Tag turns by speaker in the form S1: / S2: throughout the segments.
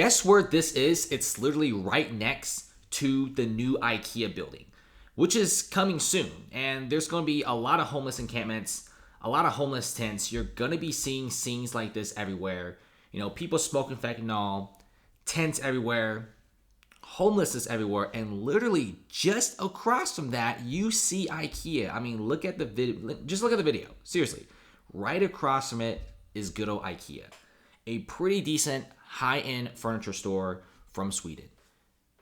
S1: Guess where this is? It's literally right next to the new IKEA building, which is coming soon. And there's going to be a lot of homeless encampments, a lot of homeless tents. You're going to be seeing scenes like this everywhere. People smoking fentanyl, tents everywhere, homelessness everywhere, and literally just across from that, you see IKEA. I mean, look at the video. Just look at the video. Seriously, right across from it is good old IKEA, a pretty decent high-end furniture store from Sweden.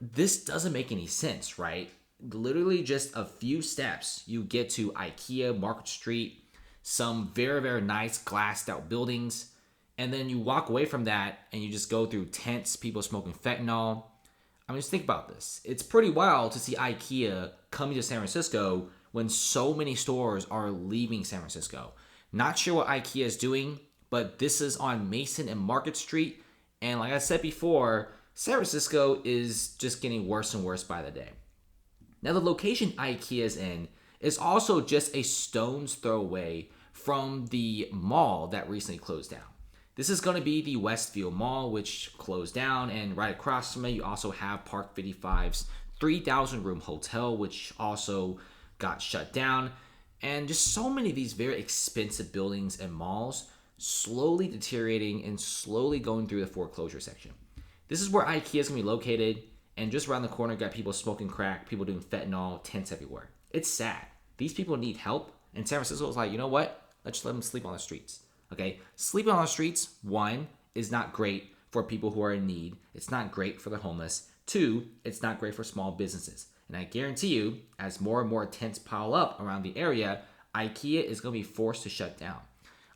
S1: This doesn't make any sense, right? Literally just a few steps, you get to IKEA, Market Street, some very, very nice glassed out buildings, and then you walk away from that and you just go through tents, people smoking fentanyl. I mean, just think about this. It's pretty wild to see IKEA coming to San Francisco when so many stores are leaving San Francisco. Not sure what IKEA is doing, but this is on Mason and Market Street. And like I said before, San Francisco is just getting worse and worse by the day. Now, the location IKEA is in is also just a stone's throw away from the mall that recently closed down. This is going to be the Westfield Mall, which closed down, and right across from it, you also have Park 55's 3,000 room hotel, which also got shut down. And just so many of these very expensive buildings and malls slowly deteriorating and slowly going through the foreclosure section. This is where IKEA is going to be located, and just around the corner, got people smoking crack, people doing fentanyl, tents everywhere. It's sad. These people need help, and San Francisco is like, you know what? Let's just let them sleep on the streets. Okay, sleeping on the streets, one, is not great for people who are in need. It's not great for the homeless. Two, it's not great for small businesses. And I guarantee you, as more and more tents pile up around the area, IKEA is going to be forced to shut down.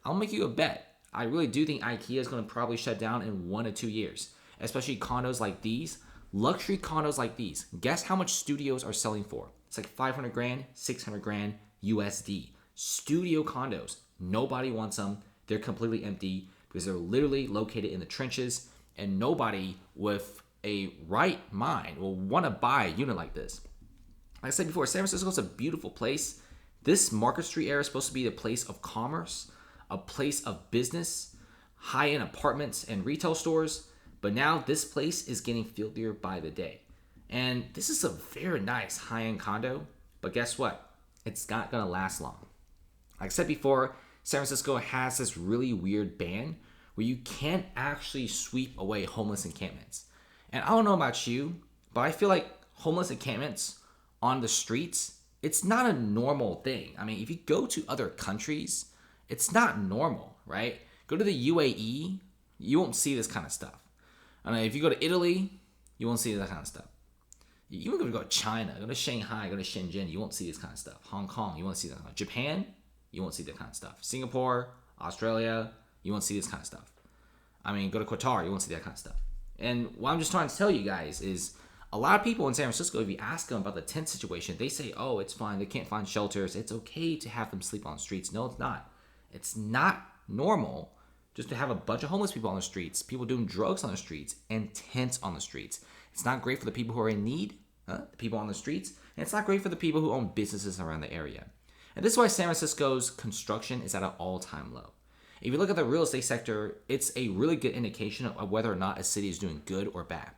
S1: I'll make you a bet. I really do think IKEA is going to probably shut down in 1 to 2 years, especially condos like these, luxury condos like these. Guess how much studios are selling for? It's like 500 grand, 600 grand USD. Studio condos. Nobody wants them. They're completely empty because they're literally located in the trenches, and nobody with a right mind will want to buy a unit like this. Like I said before, San Francisco is a beautiful place. This Market Street area is supposed to be a place of commerce, a place of business, high-end apartments and retail stores, but now this place is getting filthier by the day. And this is a very nice high-end condo, but guess what? It's not going to last long. Like I said before, San Francisco has this really weird ban where you can't actually sweep away homeless encampments. And I don't know about you, but I feel like homeless encampments on the streets, it's not a normal thing. I mean, if you go to other countries, it's not normal, right? Go to the UAE, you won't see this kind of stuff. I mean, if you go to Italy, you won't see that kind of stuff. You even go to China, go to Shanghai, go to Shenzhen, you won't see this kind of stuff. Hong Kong, you won't see that kind of stuff. Japan, you won't see that kind of stuff. Singapore, Australia, you won't see this kind of stuff. I mean, go to Qatar, you won't see that kind of stuff. And what I'm just trying to tell you guys is a lot of people in San Francisco, if you ask them about the tent situation, they say, oh, it's fine. They can't find shelters. It's okay to have them sleep on the streets. No, it's not. It's not normal just to have a bunch of homeless people on the streets, people doing drugs on the streets, and tents on the streets. It's not great for the people who are in need, the people on the streets, and it's not great for the people who own businesses around the area. And this is why San Francisco's construction is at an all-time low. If you look at the real estate sector, it's a really good indication of whether or not a city is doing good or bad.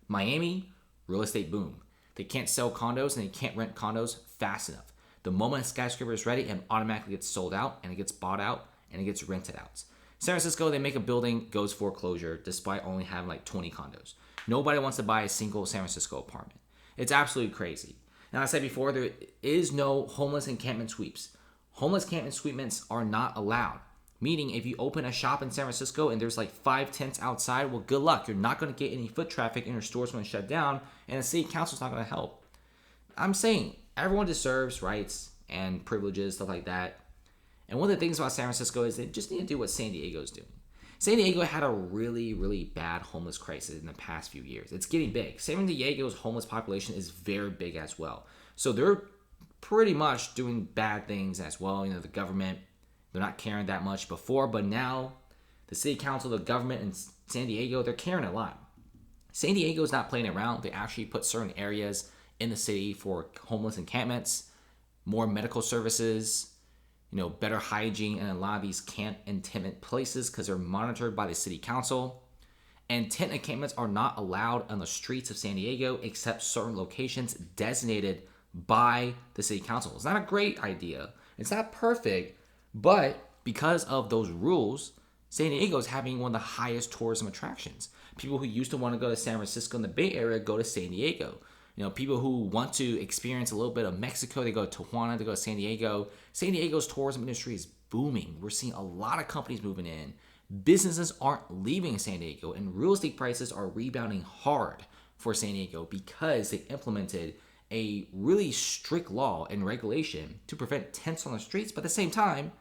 S1: Miami, real estate boom. They can't sell condos and they can't rent condos fast enough. The moment a skyscraper is ready, it automatically gets sold out and it gets bought out and it gets rented out. San Francisco, they make a building, goes foreclosure despite only having like 20 condos. Nobody wants to buy a single San Francisco apartment. It's absolutely crazy. Now, I said before, there is no homeless encampment sweeps. Homeless encampment sweepments are not allowed. Meaning, if you open a shop in San Francisco and there's like 5 tents outside, well, good luck. You're not going to get any foot traffic and your store's going to shut down, and the city council's not going to help. I'm saying everyone deserves rights and privileges, stuff like that. And one of the things about San Francisco is they just need to do what San Diego's doing. San Diego had a really, really bad homeless crisis in the past few years. It's getting big. San Diego's homeless population is very big as well. So they're pretty much doing bad things as well. You know, the government, they're not caring that much before, but now the city council, the government in San Diego, they're caring a lot. San Diego's not playing around. They actually put certain areas in the city for homeless encampments, more medical services, better hygiene, and a lot of these can't intimate places because they're monitored by the city council. And tent encampments are not allowed on the streets of San Diego except certain locations designated by the city council. It's not a great idea. It's not perfect, but because of those rules, San Diego is having one of the highest tourism attractions. People who used to want to go to San Francisco and the Bay Area go to San Diego. People who want to experience a little bit of Mexico, they go to Tijuana, they go to San Diego. San Diego's tourism industry is booming. We're seeing a lot of companies moving in. Businesses aren't leaving San Diego, and real estate prices are rebounding hard for San Diego because they implemented a really strict law and regulation to prevent tents on the streets, but at the same time,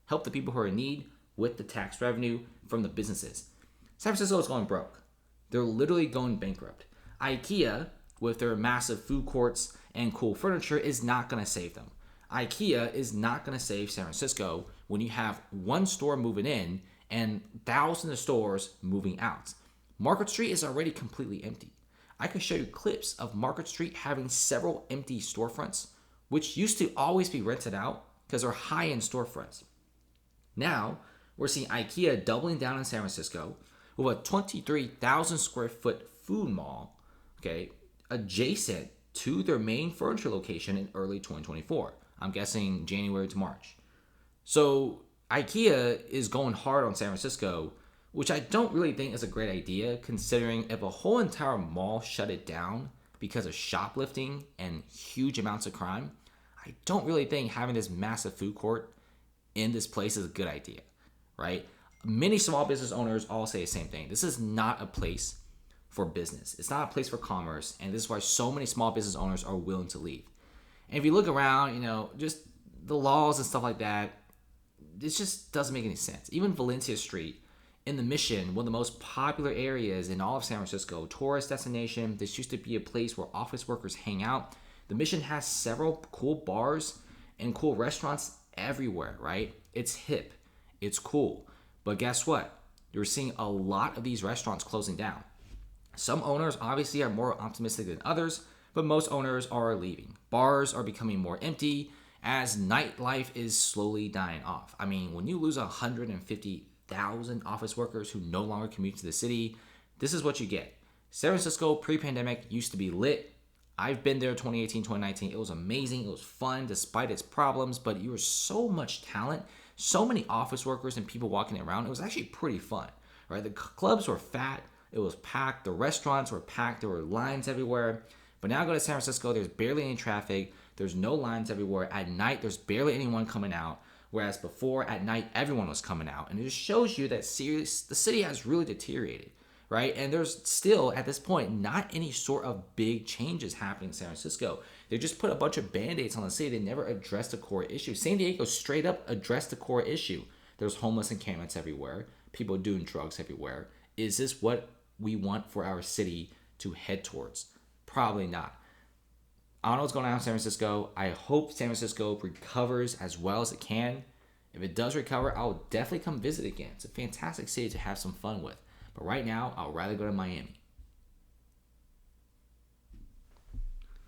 S1: help the people who are in need with the tax revenue from the businesses. San Francisco is going broke. They're literally going bankrupt. IKEA, with their massive food courts and cool furniture, is not going to save them. IKEA is not going to save San Francisco when you have one store moving in and thousands of stores moving out. Market Street is already completely empty. I can show you clips of Market Street having several empty storefronts, which used to always be rented out because they're high-end storefronts. Now, we're seeing IKEA doubling down in San Francisco with a 23,000 square foot food mall, adjacent to their main furniture location in early 2024. I'm guessing January to March. So IKEA is going hard on San Francisco, which I don't really think is a great idea, considering if a whole entire mall shut it down because of shoplifting and huge amounts of crime, I don't really think having this massive food court in this place is a good idea, right? Many small business owners all say the same thing. This is not a place for business. It's not a place for commerce, and this is why so many small business owners are willing to leave. And if you look around, just the laws and stuff like that, this just doesn't make any sense. Even Valencia Street in the Mission, one of the most popular areas in all of San Francisco, tourist destination. This used to be a place where office workers hang out. The Mission has several cool bars and cool restaurants everywhere, right? It's hip, it's cool. But guess what? You're seeing a lot of these restaurants closing down. Some owners obviously are more optimistic than others, but most owners are leaving. Bars are becoming more empty as nightlife is slowly dying off. I mean, when you lose 150,000 office workers who no longer commute to the city, this is what you get. San Francisco pre-pandemic used to be lit. I've been there 2018, 2019. It was amazing. It was fun despite its problems, but you were so much talent, so many office workers and people walking around. It was actually pretty fun, right? The clubs were fat. It was packed. The restaurants were packed. There were lines everywhere. But now go to San Francisco, there's barely any traffic. There's no lines everywhere. At night, there's barely anyone coming out. Whereas before, at night, everyone was coming out. And it just shows you that the city has really deteriorated, right? And there's still, at this point, not any sort of big changes happening in San Francisco. They just put a bunch of Band-Aids on the city. They never addressed the core issue. San Diego straight up addressed the core issue. There's homeless encampments everywhere. People doing drugs everywhere. Is this what we want for our city to head towards? Probably not. I don't know what's going on in San Francisco. I hope San Francisco recovers as well as it can. If it does recover, I'll definitely come visit again. It's a fantastic city to have some fun with. But right now, I'd rather go to Miami.